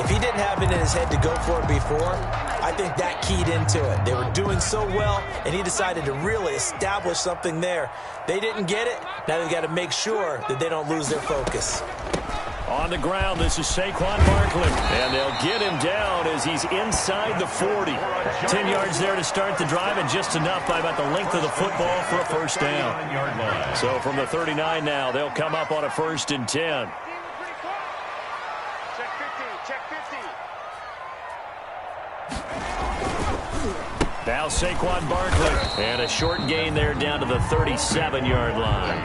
If he didn't have it in his head to go for it before, I think that keyed into it. They were doing so well, and he decided to really establish something there. They didn't get it. Now they've got to make sure that they don't lose their focus. On the ground, this is Saquon Barkley. And they'll get him down as he's inside the 40. 10 yards there to start the drive, and just enough by about the length of the football for a first down. So from the 39 now, they'll come up on a 1st and 10. Now Saquon Barkley. And a short gain there down to the 37-yard line.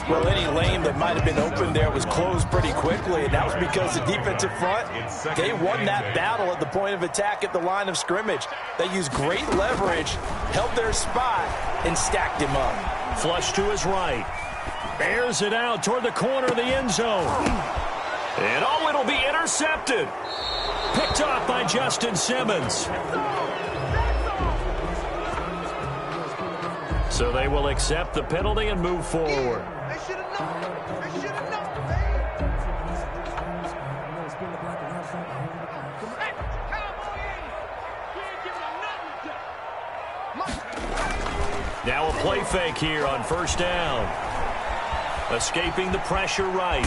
Well, any lane that might have been open there was closed pretty quickly, and that was because the defensive front, they won that battle at the point of attack at the line of scrimmage. They used great leverage, held their spot, and stacked him up. Flush to his right. Airs it out toward the corner of the end zone. And oh, it'll be intercepted. Picked off by Justin Simmons. So they will accept the penalty and move forward. Now a play fake here on 1st down. Escaping the pressure right.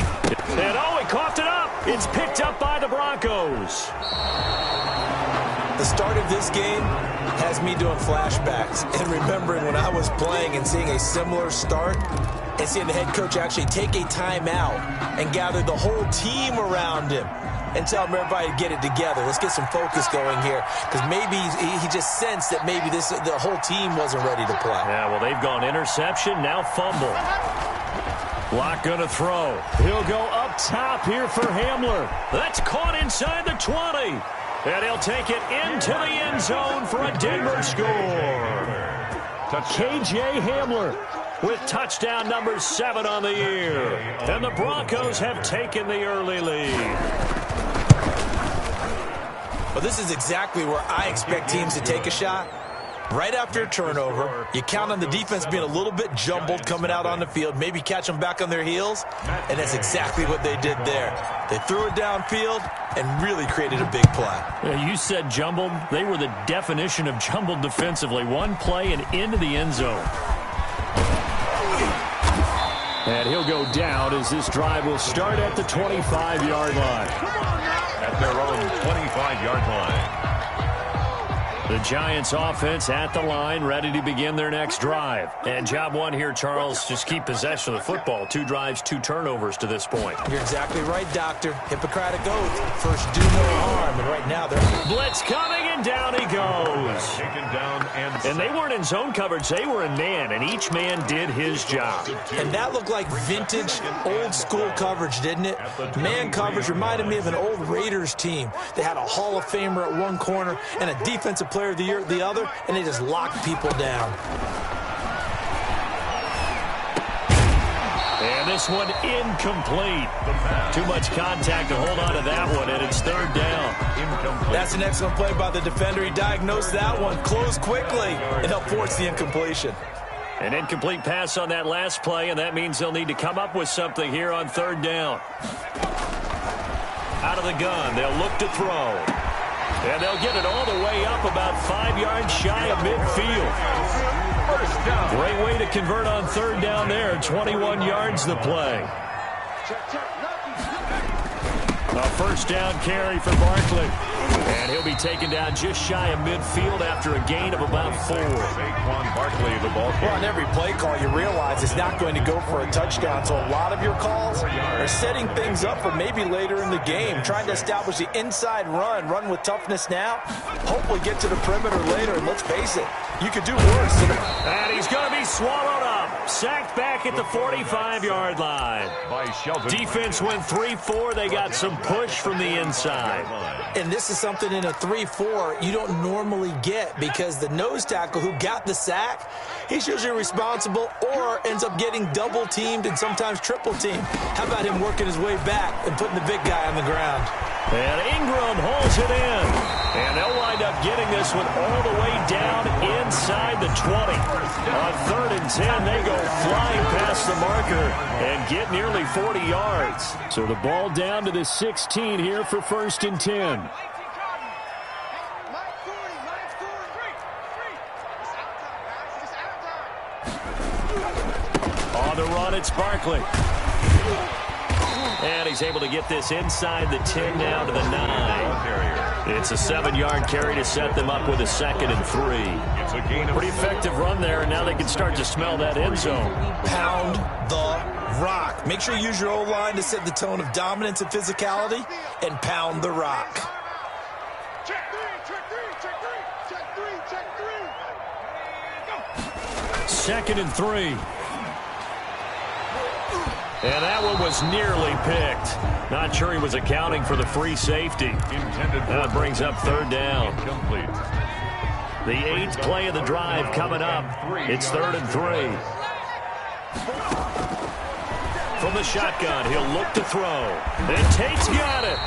And oh, he coughed it up. It's picked up by the Broncos. The start of this game has me doing flashbacks and remembering when I was playing and seeing a similar start and seeing the head coach actually take a timeout and gather the whole team around him and tell everybody to get it together. Let's get some focus going here, because maybe he just sensed that maybe the whole team wasn't ready to play. Yeah, well, they've gone interception, now fumble. Lock going to throw. He'll go up top here for Hamler. That's caught inside the 20. And he'll take it into the end zone for a Denver score. K.J. Hamler with touchdown number 7 on the year. And the Broncos have taken the early lead. Well, this is exactly where I expect teams to take a shot. Right after a turnover, you count on the defense being a little bit jumbled coming out on the field, maybe catch them back on their heels, and that's exactly what they did there. They threw it downfield and really created a big play. Yeah, you said jumbled. They were the definition of jumbled defensively. One play and into the end zone. And he'll go down as this drive will start at the 25-yard line. At their own 25-yard line. The Giants offense at the line, ready to begin their next drive. And job one here, Charles, just keep possession of the football. 2 drives, 2 turnovers to this point. You're exactly right, Doctor. Hippocratic oath. First, do no harm. And right now, they're... Blitz coming, and down he goes. Taken down and they weren't in zone coverage. They were in man, and each man did his job. And that looked like vintage, old-school coverage, didn't it? Man coverage reminded me of an old Raiders team. They had a Hall of Famer at one corner and a defensive player of the year at the other, and they just locked people down. And this one incomplete. Too much contact to hold on to that one, and it's 3rd down. Incomplete. That's an excellent play by the defender. He diagnosed that one, closed quickly, and helped force the incompletion. An incomplete pass on that last play, and that means they'll need to come up with something here on 3rd down. Out of the gun, they'll look to throw. And they'll get it all the way up about 5 yards shy of midfield. First down. Great way to convert on 3rd down there. 21 yards the play. A first down carry for Barkley. And he'll be taken down just shy of midfield after a gain of about 4. Saquon Barkley, the ball carrier. Well, on every play call, you realize it's not going to go for a touchdown. So a lot of your calls are setting things up for maybe later in the game, trying to establish the inside run with toughness now, hopefully get to the perimeter later. And let's face it, you could do worse. And he's going to be swallowed up. Sacked back at the 45-yard line. By Shelton. Defense went 3-4. They got some push from the inside. And this is something in a 3-4 you don't normally get, because the nose tackle who got the sack, he's usually responsible or ends up getting double teamed and sometimes triple teamed. How about him working his way back and putting the big guy on the ground? And Ingram holds it in. And they'll wind up getting this one all the way down inside inside the 20. On 3rd and 10, they go flying past the marker and get nearly 40 yards. So the ball down to the 16 here for 1st and 10. On the run, it's Barkley. And he's able to get this inside the 10 now to the 9. It's a 7-yard carry to set them up with a 2nd and 3. Pretty effective run there, and now they can start to smell that end zone. Pound the rock. Make sure you use your O-line to set the tone of dominance and physicality, and pound the rock. Check three. Go. 2nd and 3. And that one was nearly picked. Not sure he was accounting for the free safety. That brings up 3rd down. The 8th play of the drive coming up. It's 3rd and 3. From the shotgun, he'll look to throw. And Tate's got it.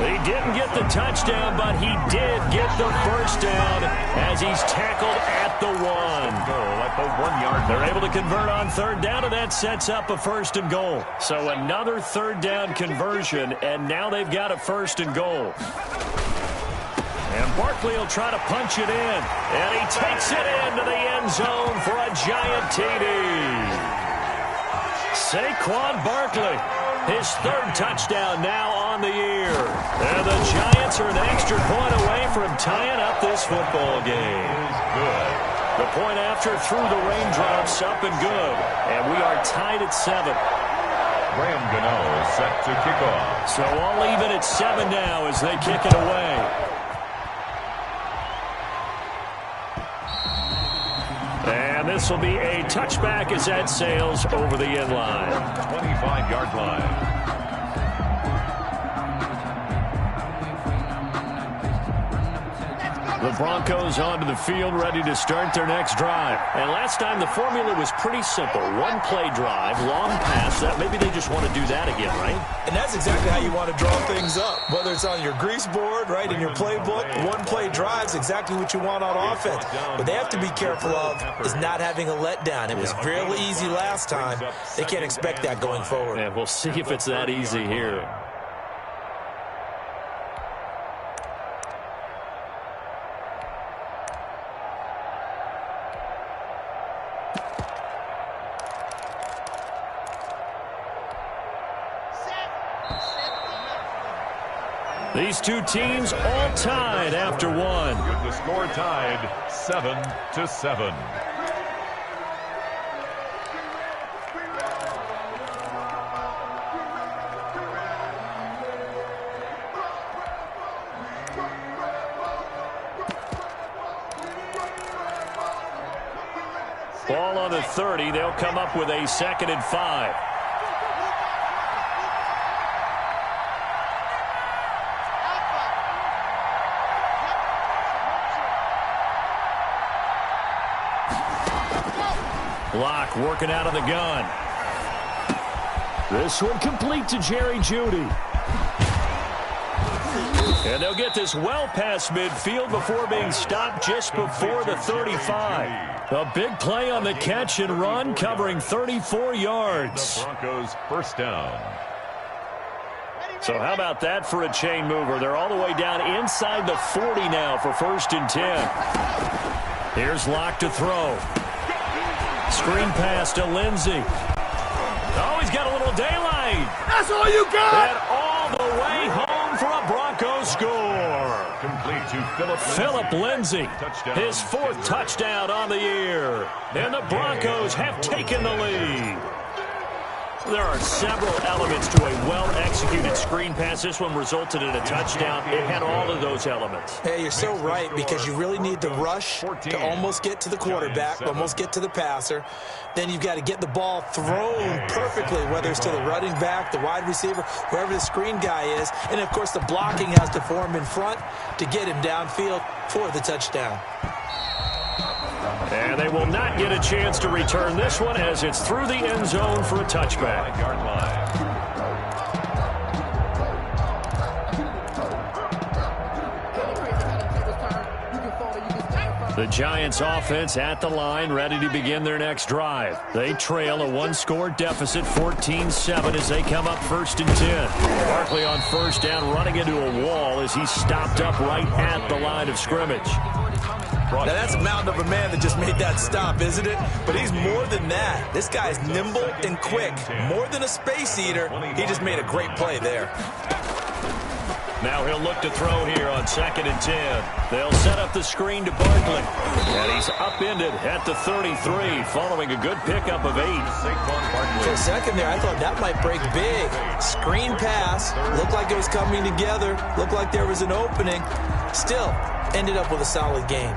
He didn't get the touchdown, but he did get the first down as he's tackled at the 1. Goal at the 1-yard. They're able to convert on 3rd down, and that sets up a 1st and goal. So another 3rd down conversion, and now they've got a 1st and goal. And Barkley will try to punch it in, and he takes it into the end zone for a giant TD. Saquon Barkley, his 3rd touchdown now on the year. And the Giants are an extra point away from tying up this football game. Good. The point after through the raindrops, up and good. And we are tied at 7. Graham Gano set to kick off. So all even at 7 now as they kick it away. And this will be a touchback as that sails over the end line. 25-yard line. The Broncos onto the field, ready to start their next drive. And last time, the formula was pretty simple. One-play drive, long pass. That maybe they just want to do that again, right? And that's exactly how you want to draw things up. Whether it's on your grease board, right, in your playbook, one-play drive's exactly what you want on offense. What they have to be careful of is not having a letdown. It was fairly easy last time. They can't expect that going forward. And we'll see if it's that easy here. These two teams all tied after 1. With the score tied 7-7. Ball on the 30. They'll come up with a 2nd and 5. Block working out of the gun. This one complete to Jerry Jeudy. And they'll get this well past midfield before being stopped just before the 35. A big play on the catch and run, covering 34 yards. The Broncos first down. So how about that for a chain mover? They're all the way down inside the 40 now for 1st and 10. Here's Locke to throw. Screen pass to Lindsey. Oh, he's got a little daylight. That's all you got? And all the way home for a Broncos score. Complete to Philip Lindsey, his 4th touchdown on the year. And the Broncos have taken the lead. There are several elements to a well-executed screen pass. This one resulted in a touchdown. It had all of those elements. Hey, you're so right, because you really need the rush to almost get to the quarterback, almost get to the passer. Then you've got to get the ball thrown perfectly, whether it's to the running back, the wide receiver, whoever the screen guy is. And, of course, the blocking has to form in front to get him downfield for the touchdown. And they will not get a chance to return this one as it's through the end zone for a touchback. The Giants offense at the line, ready to begin their next drive. They trail a one-score deficit, 14-7, as they come up 1st and 10. Barkley on first down, running into a wall as he stopped up right at the line of scrimmage. Now that's a mountain of a man that just made that stop, isn't it? But he's more than that. This guy's nimble and quick. More than a space eater, he just made a great play there. Now he'll look to throw here on 2nd and 10. They'll set up the screen to Barkley. And he's upended at the 33, following a good pickup of 8. For a second there, I thought that might break big. Screen pass. Looked like it was coming together. Looked like there was an opening. Still, ended up with a solid game.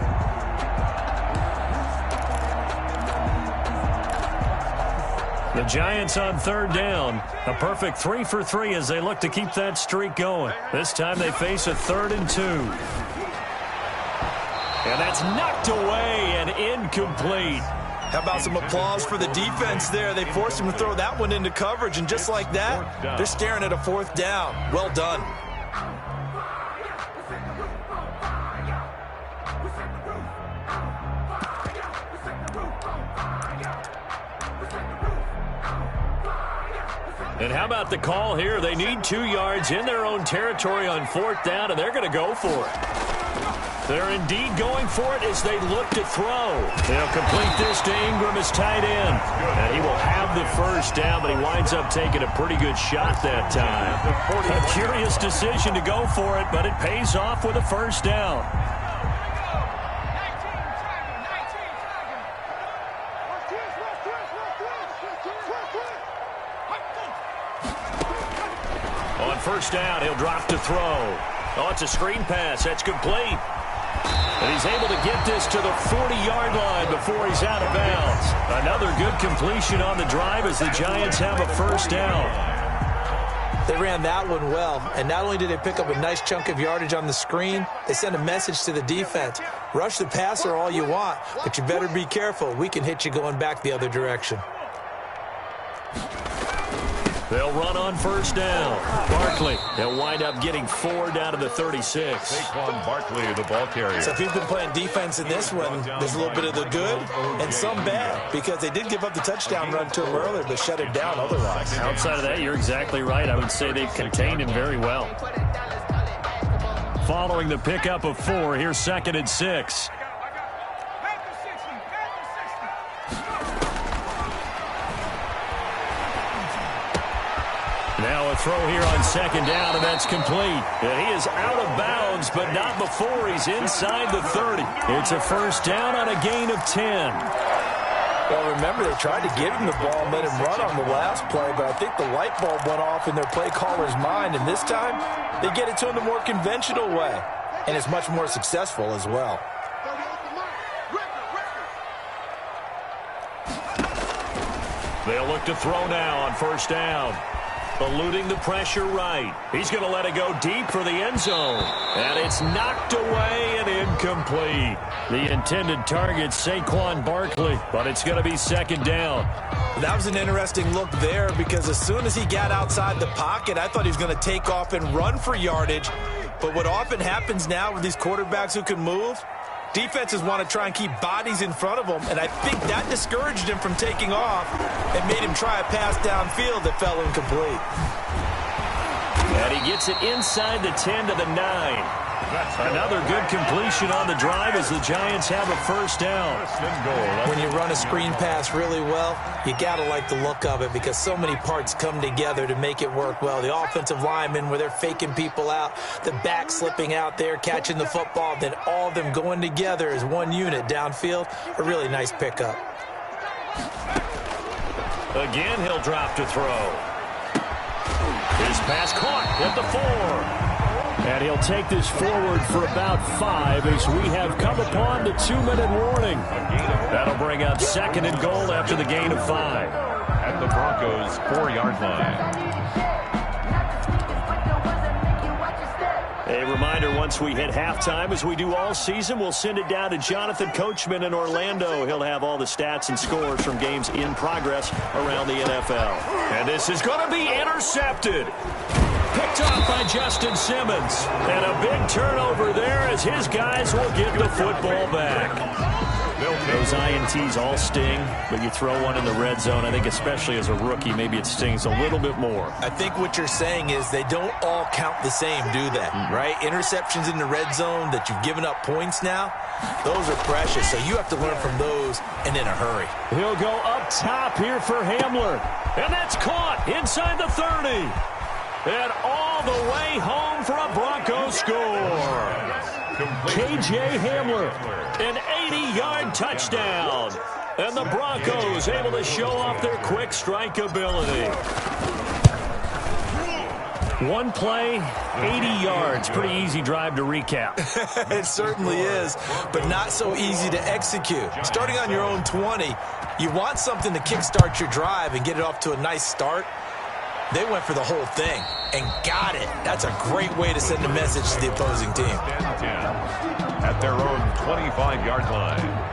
The Giants on 3rd down. A perfect 3 for 3 as they look to keep that streak going. This time they face a 3rd and 2. And that's knocked away and incomplete. How about some applause for the defense there? They forced him to throw that one into coverage, and just like that, they're staring at a 4th down. Well done. And how about the call here? They need 2 yards in their own territory on 4th down, and they're going to go for it. They're indeed going for it as they look to throw. They'll complete this to Ingram as tight end. And he will have the 1st down, but he winds up taking a pretty good shot that time. A curious decision to go for it, but it pays off with a 1st down. On 1st down, he'll drop to throw. Oh, it's a screen pass. That's complete. And he's able to get this to the 40-yard line before he's out of bounds. Another good completion on the drive as the Giants have a 1st down. They ran that one well, and not only did they pick up a nice chunk of yardage on the screen, they sent a message to the defense. Rush the passer all you want, but you better be careful. We can hit you going back the other direction. They'll run on 1st down. Barkley, they'll wind up getting 4 down to the 36. Saquon Barkley, the ball carrier. So if you've been playing defense in this one, there's a little bit of the good and some bad, because they did give up the touchdown run to him earlier, but shut him down otherwise. Outside of that, you're exactly right. I would say they've contained him very well. Following the pickup of 4, here's 2nd and 6. Now a throw here on 2nd down, and that's complete. And he is out of bounds, but not before he's inside the 30. It's a 1st down on a gain of 10. Well, remember, they tried to give him the ball and let him run on the last play, but I think the light bulb went off in their play caller's mind, and this time they get it to him the more conventional way, and it's much more successful as well. They'll look to throw now on 1st down. Eluding the pressure right. He's going to let it go deep for the end zone. And it's knocked away and incomplete. The intended target, Saquon Barkley, but it's going to be 2nd down. That was an interesting look there, because as soon as he got outside the pocket, I thought he was going to take off and run for yardage. But what often happens now with these quarterbacks who can move, defenses want to try and keep bodies in front of them, and I think that discouraged him from taking off and made him try a pass downfield that fell incomplete. And he gets it inside the 10 to the 9. Another good completion on the drive as the Giants have a 1st down. When you run a screen pass really well, you got to like the look of it, because so many parts come together to make it work well. The offensive linemen, where they're faking people out, the back slipping out there, catching the football, then all of them going together as one unit downfield. A really nice pickup. Again, he'll drop to throw. His pass caught at the 4. And he'll take this forward for about 5 as we have come upon the 2-minute warning. That'll bring up 2nd and goal after the gain of 5. At the Broncos' 4-yard line. A reminder, once we hit halftime, as we do all season, we'll send it down to Jonathan Coachman in Orlando. He'll have all the stats and scores from games in progress around the NFL. And this is going to be intercepted. Picked Picked off by Justin Simmons. And a big turnover there as his guys will get the football back. Those INTs all sting, but you throw one in the red zone, I think especially as a rookie, maybe it stings a little bit more. I think what you're saying is they don't all count the same, do they? Right? Interceptions in the red zone that you've given up points now, those are precious, so you have to learn from those and in a hurry. He'll go up top here for Hamler, and that's caught inside the 30. And all the way home for a Broncos score. K.J. Hamler, an 80-yard touchdown. And the Broncos able to show off their quick strike ability. One play, 80 yards. Pretty easy drive to recap. It certainly is, but not so easy to execute. Starting on your own 20, you want something to kickstart your drive and get it off to a nice start. They went for the whole thing and got it. That's a great way to send a message to the opposing team. 10-10 at their own 25-yard line.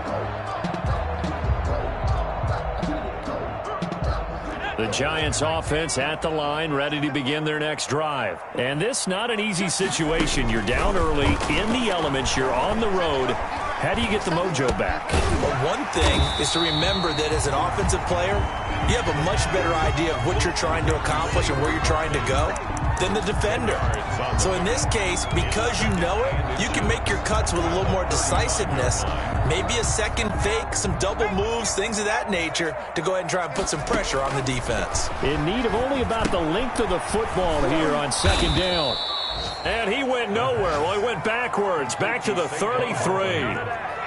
The Giants offense at the line, ready to begin their next drive. And this not an easy situation. You're down early, in the elements, you're on the road. How do you get the mojo back? Well, one thing is to remember that as an offensive player, you have a much better idea of what you're trying to accomplish and where you're trying to go than the defender. So in this case, because you know it, you can make your cuts with a little more decisiveness, maybe a second fake, some double moves, things of that nature, to go ahead and try and put some pressure on the defense. In need of only about the length of the football here on second down. And he went nowhere. Well, he went backwards, back to the 33.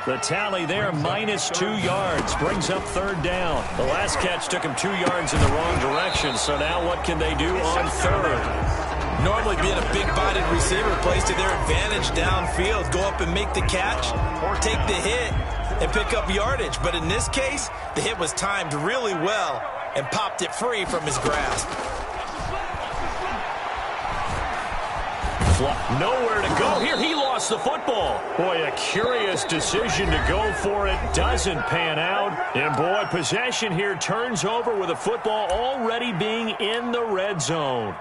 The tally there, -2 yards, brings up third down. The last catch took him 2 yards in the wrong direction, so now what can they do on third? Normally being a big-bodied receiver plays to their advantage downfield. Go up and make the catch or take the hit and pick up yardage. But in this case, the hit was timed really well and popped it free from his grasp. Nowhere to go here. He lost the football. Boy, a curious decision to go for it. Doesn't pan out. And boy, possession here turns over with the football already being in the red zone.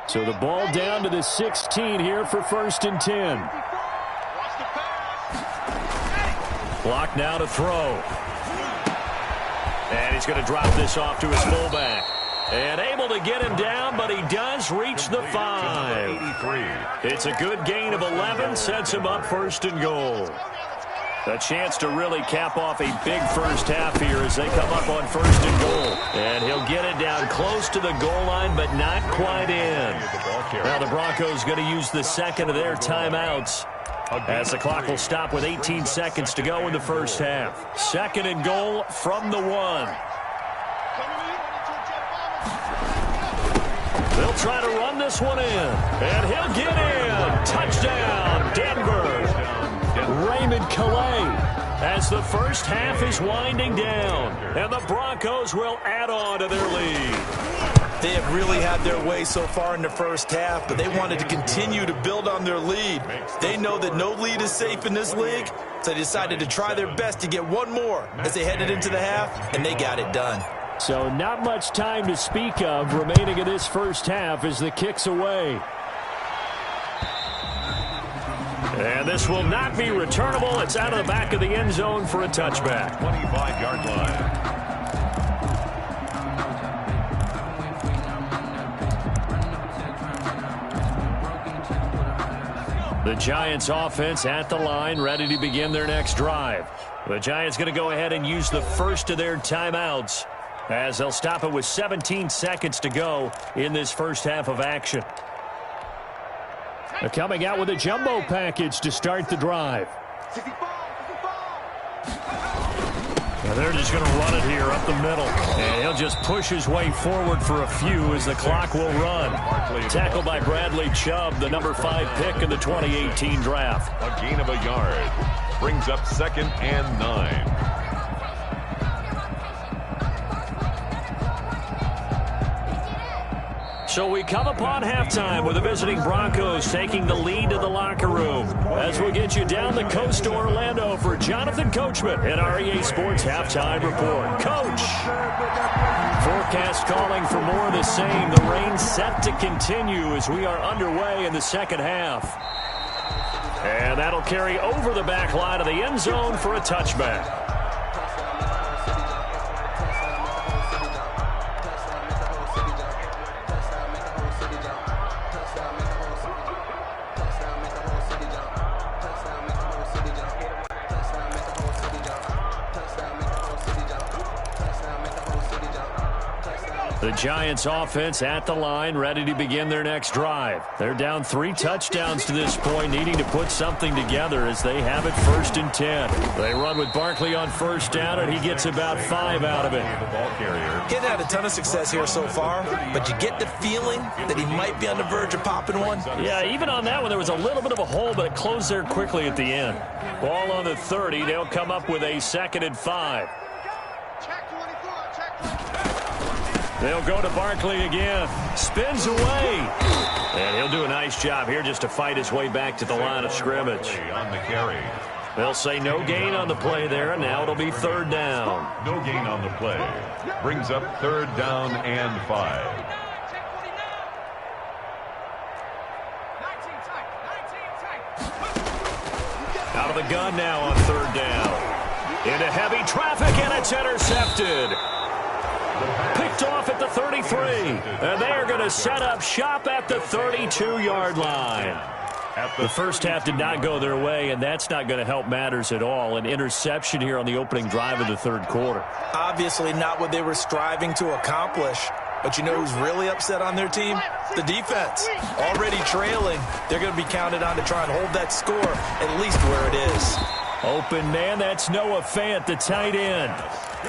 So the ball down to the 16 here for 1st and 10. Block now to throw. And he's going to drop this off to his fullback. And able to get him down, but he does reach the 5. It's a good gain of 11, sets him up 1st and goal. A chance to really cap off a big first half here as they come up on 1st and goal. And he'll get it down close to the goal line, but not quite in. Now the Broncos going to use the second of their timeouts, as the clock will stop with 18 seconds to go in the first half. 2nd and goal from the 1. They'll try to run this one in, and he'll get in. Touchdown, Denver. Raymond Calais, as the first half is winding down, and the Broncos will add on to their lead. They have really had their way so far in the first half, but they wanted to continue to build on their lead. They know that no lead is safe in this league, so they decided to try their best to get one more as they headed into the half, and they got it done. So not much time to speak of remaining in this first half as the kick's away. And this will not be returnable. It's out of the back of the end zone for a touchback. 25-yard line. The Giants offense at the line, ready to begin their next drive. The Giants going to go ahead and use the first of their timeouts, as they'll stop it with 17 seconds to go in this first half of action. They're coming out with a jumbo package to start the drive. And they're just going to run it here up the middle. And he'll just push his way forward for a few as the clock will run. Tackled by Bradley Chubb, the number 5 pick in the 2018 draft. A gain of a yard. Brings up 2nd and 9. So we come upon halftime with the visiting Broncos taking the lead to the locker room. as we get you down the coast to Orlando for Jonathan Coachman and our EA Sports Halftime Report. Coach! Forecast calling for more of the same. The rain set to continue as we are underway in the second half. And that'll carry over the back line of the end zone for a touchback. The Giants offense at the line, ready to begin their next drive. They're down 3 touchdowns to this point, needing to put something together as they have it 1st and 10. They run with Barkley on 1st down, and he gets about 5 out of it. He hasn't had a ton of success here so far, but you get the feeling that he might be on the verge of popping one. Yeah, even on that one, there was a little bit of a hole, but it closed there quickly at the end. Ball on the 30. They'll come up with a 2nd and 5. They'll go to Barkley again. Spins away. And he'll do a nice job here just to fight his way back to the line of scrimmage. On the carry. They'll say no gain on the play there, and now it'll be 3rd down. No gain on the play. Brings up 3rd down and 5. Out of the gun now on 3rd down. Into heavy traffic, and it's intercepted. Picked off at the 33, and they are going to set up shop at the 32-yard line. The first half did not go their way, and that's not going to help matters at all. An interception here on the opening drive of the 3rd quarter. Obviously not what they were striving to accomplish. But you know who's really upset on their team? The defense. Already trailing. They're going to be counted on to try and hold that score at least where it is. Open man, that's Noah Fant, the tight end.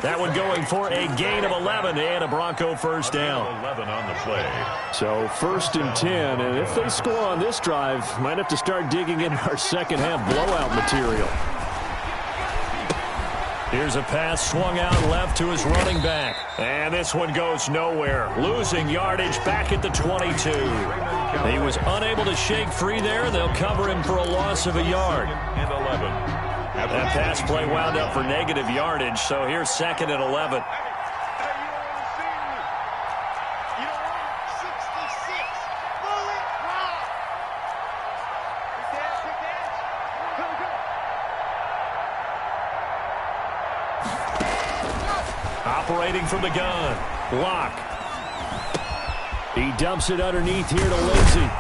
That one going for a gain of 11 and a Bronco 1st down. 11 on the play. So 1st and 10, and if they score on this drive, might have to start digging in our second half blowout material. Here's a pass swung out left to his running back. And this one goes nowhere. Losing yardage back at the 22. He was unable to shake free there. They'll cover him for a loss of a yard. And 11. That pass play wound up for negative yardage, so here's 2nd and 11. Operating from the gun. Block. He dumps it underneath here to Lindsey.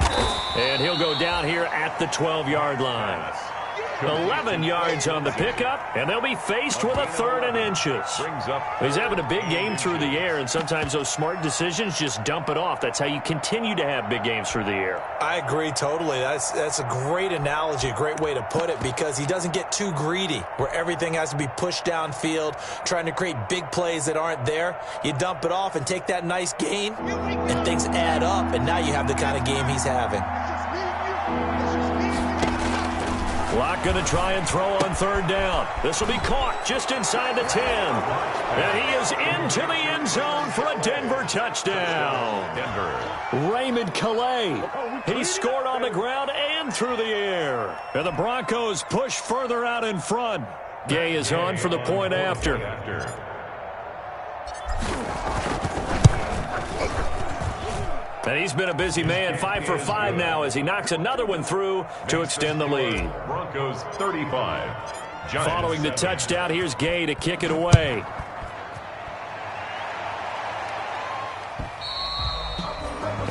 And he'll go down here at the 12-yard line. 11 yards on the pickup, and they'll be faced with a 3rd and inches. He's having a big game through the air, and sometimes those smart decisions just dump it off. That's how you continue to have big games through the air. I agree totally. That's a great analogy, a great way to put it, because he doesn't get too greedy where everything has to be pushed downfield, trying to create big plays that aren't there. You dump it off and take that nice gain, and things add up, and now you have the kind of game he's having. Locke going to try and throw on 3rd down. This will be caught just inside the 10. And he is into the end zone for a Denver touchdown. Raymond Calais. He scored on the ground and through the air. And the Broncos push further out in front. Gay is on for the point after. And he's been a busy man, 5 for 5 now as he knocks another one through to extend the lead. Broncos 35. Giants Following the touchdown, here's Gay to kick it away.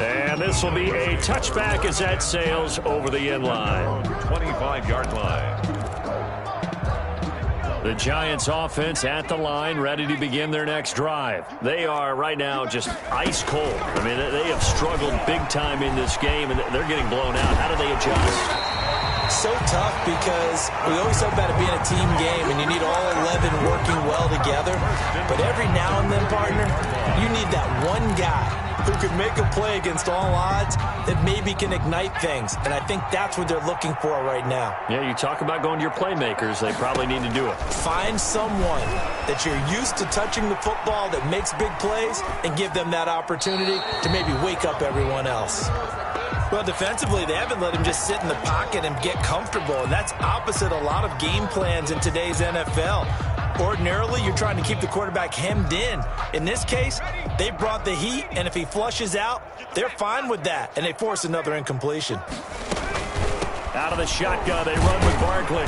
And this will be a touchback as that sails over the end line. 25-yard line. The Giants offense at the line, ready to begin their next drive. They are right now just ice cold. I mean, they have struggled big time in this game, and they're getting blown out. How do they adjust? So tough because we always talk about it being a team game, and you need all 11 working well together. But every now and then, partner, you need that one guy who could make a play against all odds that maybe can ignite things. And I think that's what they're looking for right now. Yeah, you talk about going to your playmakers. They probably need to do it. Find someone that you're used to touching the football that makes big plays and give them that opportunity to maybe wake up everyone else. Well, defensively, they haven't let him just sit in the pocket and get comfortable, and that's opposite a lot of game plans in today's NFL. Ordinarily, you're trying to keep the quarterback hemmed in. In this case, they brought the heat, and if he flushes out, they're fine with that, and they force another incompletion. Out of the shotgun, they run with Barkley.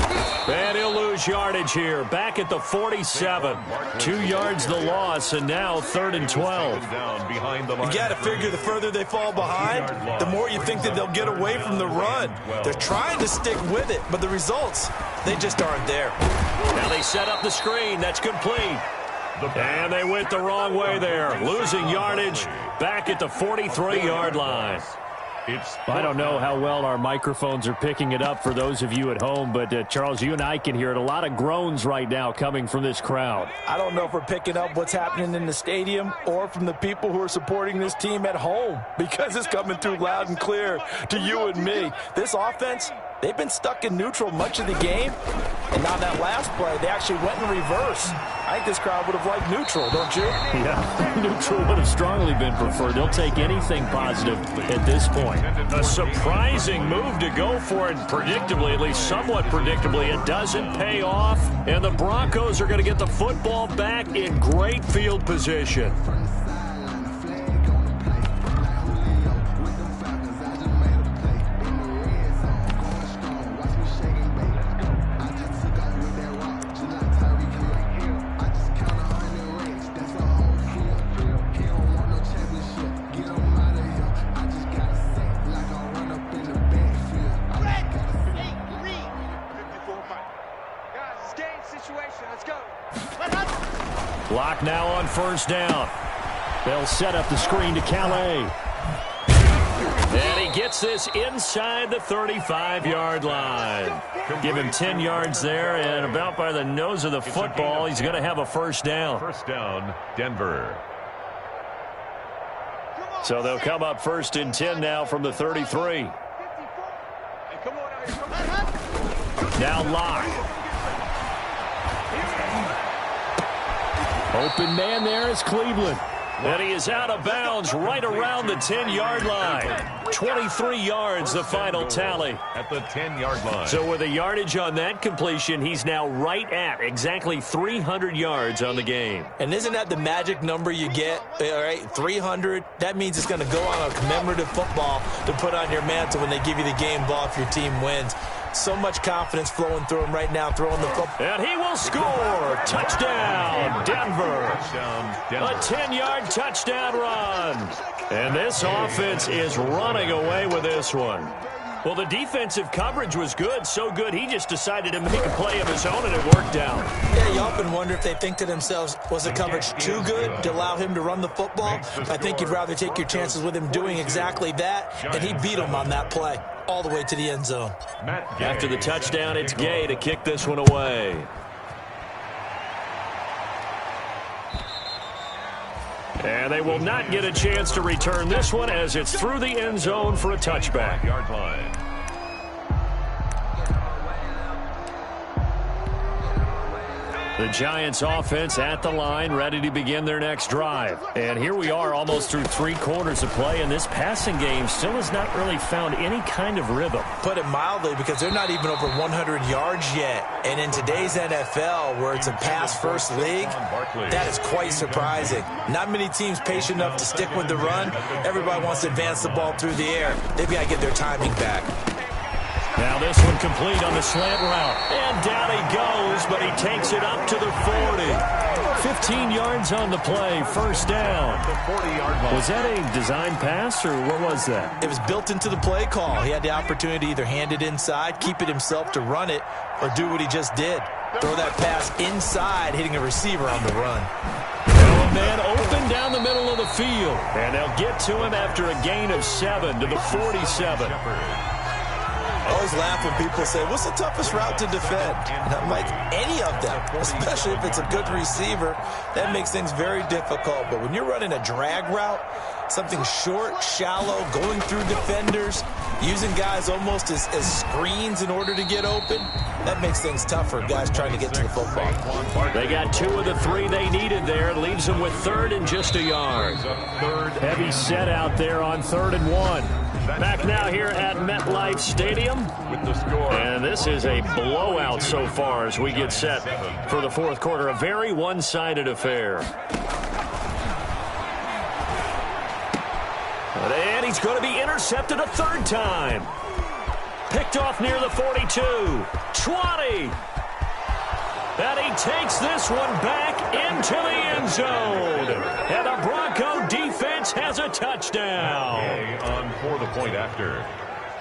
And he'll lose yardage here. Back at the 47. 2 yards the loss, and now 3rd and 12. You got to figure the further they fall behind, the more you think that they'll get away from the run. They're trying to stick with it, but the results, they just aren't there. Now they set up the screen. That's complete. And they went the wrong way there. Losing yardage back at the 43-yard line. I don't know how well our microphones are picking it up for those of you at home, but Charles, you and I can hear it. A lot of groans right now coming from this crowd. I don't know if we're picking up what's happening in the stadium or from the people who are supporting this team at home, because it's coming through loud and clear to you and me. This offense, they've been stuck in neutral much of the game, and on that last play, they actually went in reverse. I think this crowd would have liked neutral, don't you? Yeah, neutral would have strongly been preferred. They'll take anything positive at this point. A surprising move to go for it, predictably, at least somewhat predictably. It doesn't pay off, and the Broncos are going to get the football back in great field position. Lock now on 1st down. They'll set up the screen to Calais. And he gets this inside the 35-yard line. Give him 10 yards there, and about by the nose of the football, he's going to have a 1st down. 1st down, Denver. So they'll come up 1st and 10 now from the 33. Now Lock. Open man there is Cleveland. And he is out of bounds right around the 10-yard line. 23 yards, the final tally. At the 10-yard line. So with a yardage on that completion, he's now right at exactly 300 yards on the game. And isn't that the magic number you get? All right, 300. That means it's going to go on a commemorative football to put on your mantle when they give you the game ball if your team wins. So much confidence flowing through him right now, throwing the football. And he will score. Touchdown, Denver. A 10-yard touchdown run. And this offense is running away with this one. Well, the defensive coverage was good, so good he just decided to make a play of his own, and it worked out. Yeah, you often wonder if they think to themselves, was the coverage too good to allow him to run the football? I think you'd rather take your chances with him doing exactly that, and he beat him on that play all the way to the end zone. After the touchdown, it's Gay to kick this one away. And they will not get a chance to return this one as it's through the end zone for a touchback. Yard line. The Giants offense at the line, ready to begin their next drive. And here we are almost through 3 quarters of play, and this passing game still has not really found any kind of rhythm. Put it mildly, because they're not even over 100 yards yet. And in today's NFL, where it's a pass-first league, that is quite surprising. Not many teams patient enough to stick with the run. Everybody wants to advance the ball through the air. They've got to get their timing back. Now this one complete on the slant route. And down he goes, but he takes it up to the 40. 15 yards on the play, 1st down. Was that a design pass, or what was that? It was built into the play call. He had the opportunity to either hand it inside, keep it himself to run it, or do what he just did. Throw that pass inside, hitting a receiver on the run. Now a man open down the middle of the field. And they'll get to him after a gain of 7 to the 47. I always laugh when people say, what's the toughest route to defend? And I'm like, any of them, especially if it's a good receiver. That makes things very difficult. But when you're running a drag route, something short, shallow, going through defenders, using guys almost as screens in order to get open, that makes things tougher, guys trying to get to the football. They got 2 of the 3 they needed there. It leaves them with 3rd and just a yard. Heavy set out there on 3rd and 1. Back now here at MetLife Stadium. With the score. And this is a blowout so far as we get set for the fourth quarter. A very one-sided affair. And he's going to be intercepted a third time. Picked off near the 42. 20. And he takes this one back into the end zone. And the Bronco defense has a touchdown. On for the point after.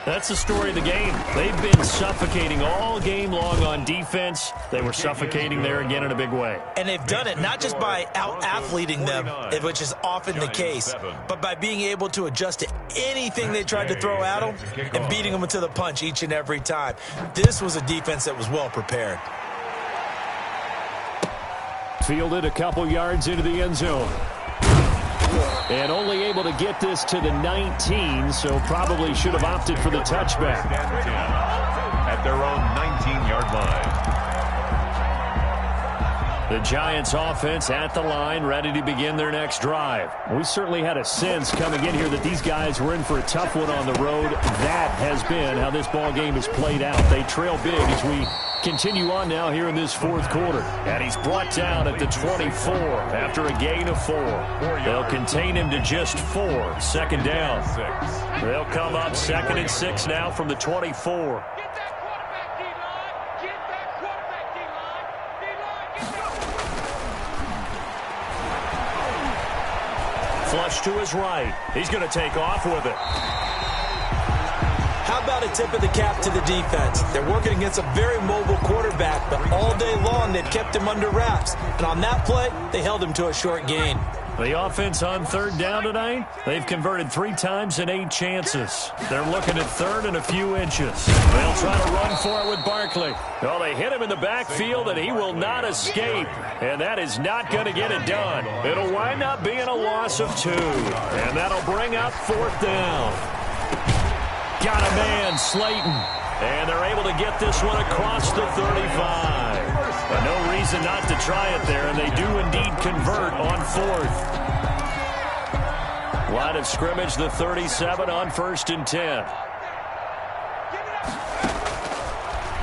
That's the story of the game. They've been suffocating all game long on defense. They were suffocating there again in a big way. And they've done it not just by out-athleting them, which is often the case, but by being able to adjust to anything they tried to throw at them and beating them to the punch each and every time. This was a defense that was well prepared. Fielded a couple yards into the end zone. And only able to get this to the 19, so probably should have opted for the touchback. At their own 19-yard line. The Giants offense at the line, ready to begin their next drive. We certainly had a sense coming in here that these guys were in for a tough one on the road. That has been how this ball game has played out. They trail big as we continue on now here in this fourth quarter. And he's brought down at the 24 after a gain of 4. They'll contain him to just 4. Second down. They'll come up 2nd and 6 now from the 24. Flush to his right. He's going to take off with it. How about a tip of the cap to the defense? They're working against a very mobile quarterback, but all day long they've kept him under wraps. And on that play, they held him to a short gain. The offense on third down tonight, they've converted 3 times in 8 chances. They're looking at third and a few inches. They'll try to run for it with Barkley. Oh, they hit him in the backfield, and he will not escape. And that is not going to get it done. It'll wind up being a loss of 2. And that'll bring up 4th down. Got a man, Slayton. And they're able to get this one across the 35. But no reason not to try it there, and they do indeed convert on 4th. Line of scrimmage, the 37 on 1st and 10.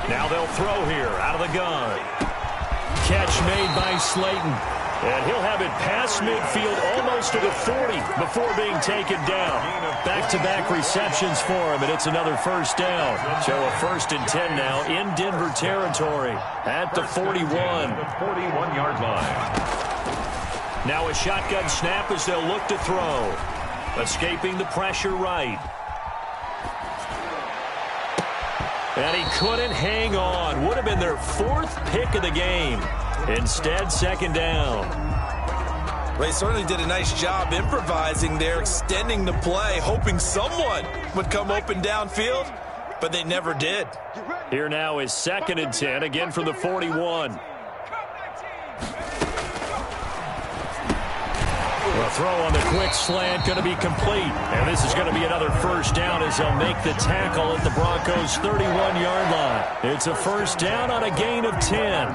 Now they'll throw here out of the gun. Catch made by Slayton. And he'll have it past midfield almost to the 40 before being taken down. Back-to-back receptions for him, and it's another first down. So a 1st and 10 now in Denver territory at the 41. The 41-yard line. Now a shotgun snap as they'll look to throw. Escaping the pressure right. And he couldn't hang on. Would have been their 4th pick of the game. Instead, 2nd down. Well, they certainly did a nice job improvising there, extending the play, hoping someone would come open downfield, but they never did. Here now is 2nd and 10, again from the 41. The throw on the quick slant going to be complete. And this is going to be another first down as they'll make the tackle at the Broncos' 31-yard line. It's a first down on a gain of 10.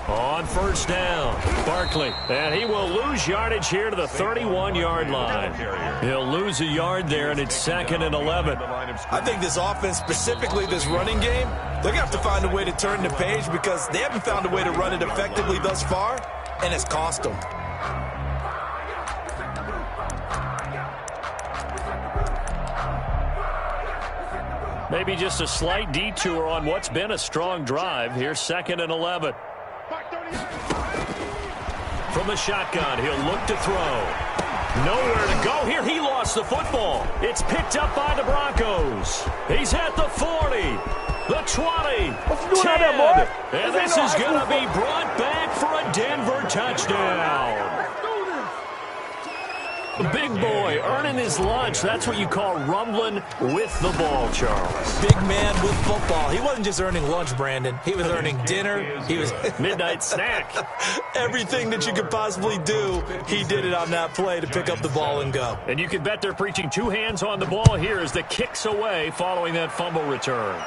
On first down, Barkley, and he will lose yardage here to the 31-yard line. He'll lose a yard there, and it's 2nd and 11. I think this offense, specifically this running game, they're going to have to find a way to turn the page because they haven't found a way to run it effectively thus far, and it's cost them. Maybe just a slight detour on what's been a strong drive. Here's 2nd and 11. From the shotgun, he'll look to throw. Nowhere to go here. He lost the football. It's picked up by the Broncos. He's at the 40, the 20, 10. And this is going to be brought back for a Denver touchdown. Big boy earning his lunch. That's what you call rumbling with the ball, Charles. Big man with football. He wasn't just earning lunch, Brandon. He was earning dinner. He was midnight snack. Everything that you could possibly do, he did it on that play to pick up the ball and go. And you can bet they're preaching two hands on the ball here as the kicks away following that fumble return.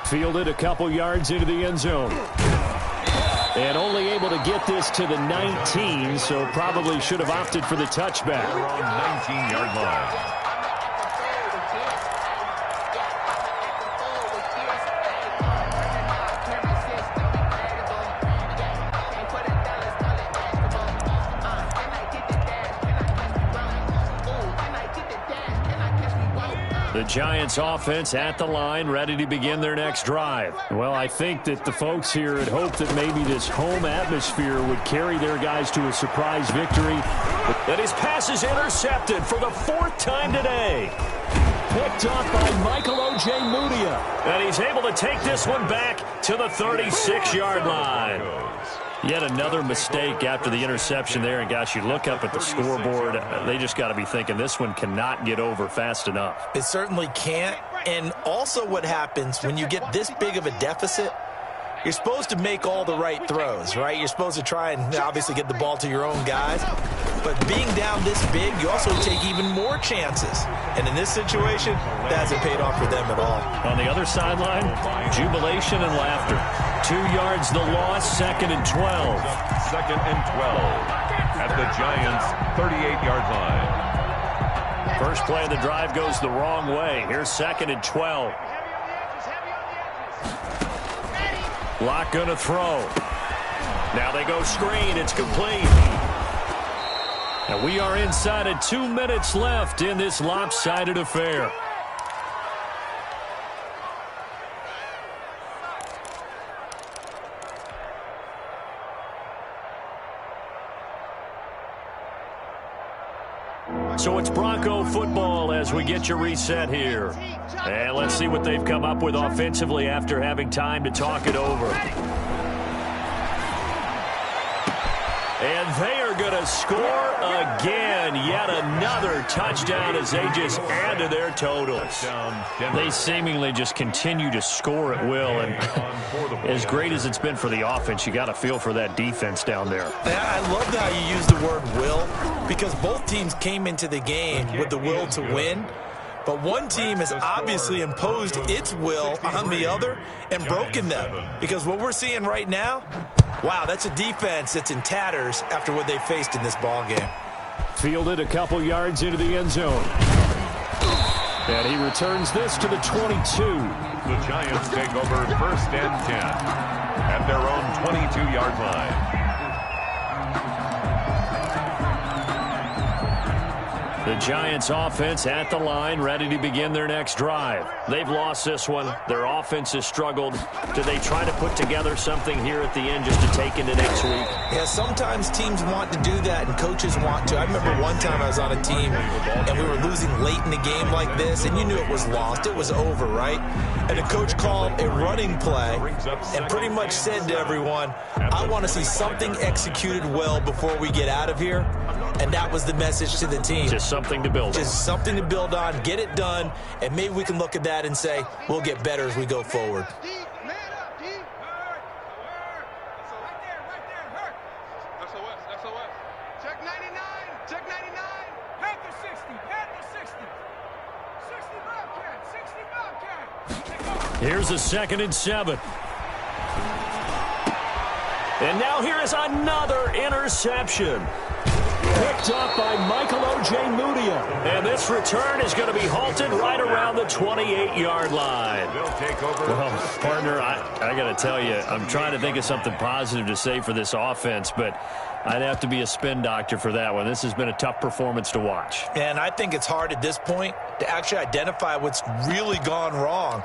Fielded a couple yards into the end zone. And only able to get this to the 19, so probably should have opted for the touchback. They're on 19-yard line. The Giants offense at the line, ready to begin their next drive. Well, I think that the folks here had hoped that maybe this home atmosphere would carry their guys to a surprise victory. And his pass is intercepted for the fourth time today. Picked off by Michael O.J. Mudia. And he's able to take this one back to the 36-yard line. Yet another mistake after the interception there. And, gosh, you look up at the scoreboard, they just got to be thinking this one cannot get over fast enough. It certainly can't. And also what happens when you get this big of a deficit, you're supposed to make all the right throws, right? You're supposed to try and obviously get the ball to your own guys. But being down this big, you also take even more chances. And in this situation, that hasn't paid off for them at all. On the other sideline, jubilation and laughter. 2 yards the loss, 2nd and 12. 2nd and 12 at the Giants' 38-yard line. First play of the drive goes the wrong way. Here's 2nd and 12. Lock gonna throw. Now they go screen. It's complete. And we are inside of 2 minutes left in this lopsided affair. So it's Bronco football as we get you reset here. And let's see what they've come up with offensively after having time to talk it over. And they are going to score again. Yet another touchdown as they just add to their totals. They seemingly just continue to score at will. And as great as it's been for the offense, you got to feel for that defense down there. I love how you use the word will, because both teams came into the game with the will to win. But one team has obviously imposed its will on the other and broken them. Because what we're seeing right now, wow, that's a defense that's in tatters after what they faced in this ball game. Fielded a couple yards into the end zone. And he returns this to the 22. The Giants take over 1st and 10 at their own 22-yard line. The Giants offense at the line, ready to begin their next drive. They've lost this one. Their offense has struggled. Do they try to put together something here at the end just to take into next week? Yeah, sometimes teams want to do that and coaches want to. I remember one time I was on a team and we were losing late in the game like this, and you knew it was lost. It was over, right? And the coach called a running play and pretty much said to everyone, I want to see something executed well before we get out of here. And that was the message to the team. Just something to build on. Just something to build on, get it done, and maybe we can look at that and say, we'll get better as we go forward. Check 99, check 99. Panther 60, Panther 60. 60 Bobcat, 60 Bobcat. Here's a 2nd and 7. And now here is another interception. Picked up by Michael O.J. Mudia. And this return is going to be halted right around the 28-yard line. They'll take over. Well, partner, I got to tell you, I'm trying to think of something positive to say for this offense, but I'd have to be a spin doctor for that one. This has been a tough performance to watch. And I think it's hard at this point to actually identify what's really gone wrong.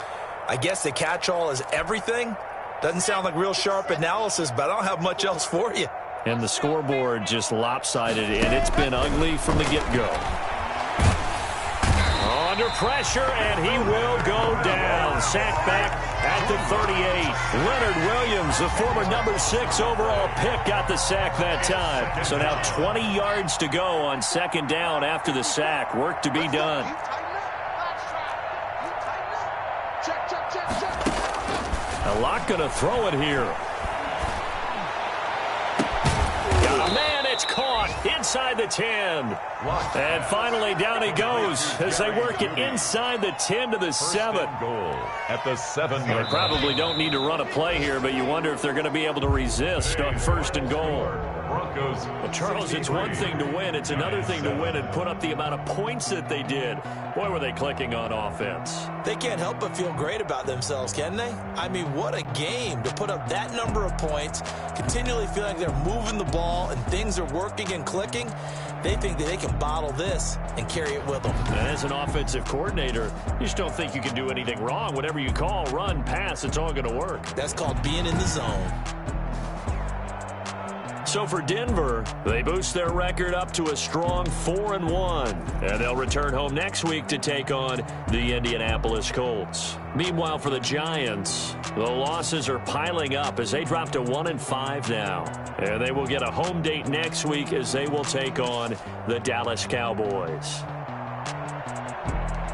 I guess the catch-all is everything. Doesn't sound like real sharp analysis, but I don't have much else for you. And the scoreboard just lopsided, and it's been ugly from the get-go. On Under pressure, and he will go down. Sacked back at the 38. Leonard Williams, the former number 6 overall pick, got the sack that time. So now 20 yards to go on second down after the sack. Work to be done. A lot going to throw it here. Man, it's caught inside the 10. And finally, down he goes as they work it inside the 10 to the 7. Goal at the 7-yard line. They probably don't need to run a play here, but you wonder if they're going to be able to resist on first and goal. Broncos. Well, Charles, it's one thing to win. It's another thing to win and put up the amount of points that they did. Boy, were they clicking on offense. They can't help but feel great about themselves, can they? I mean, what a game to put up that number of points, continually feel like they're moving the ball and things are working and clicking. They think that they can bottle this and carry it with them. As an offensive coordinator, you just don't think you can do anything wrong. Whatever you call, run, pass, it's all going to work. That's called being in the zone. So for Denver, they boost their record up to a strong 4-1. And they'll return home next week to take on the Indianapolis Colts. Meanwhile, for the Giants, the losses are piling up as they drop to 1-5 now. And they will get a home date next week as they will take on the Dallas Cowboys.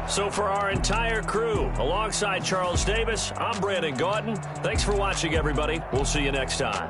So for our entire crew, alongside Charles Davis, I'm Brandon Gaudin. Thanks for watching, everybody. We'll see you next time.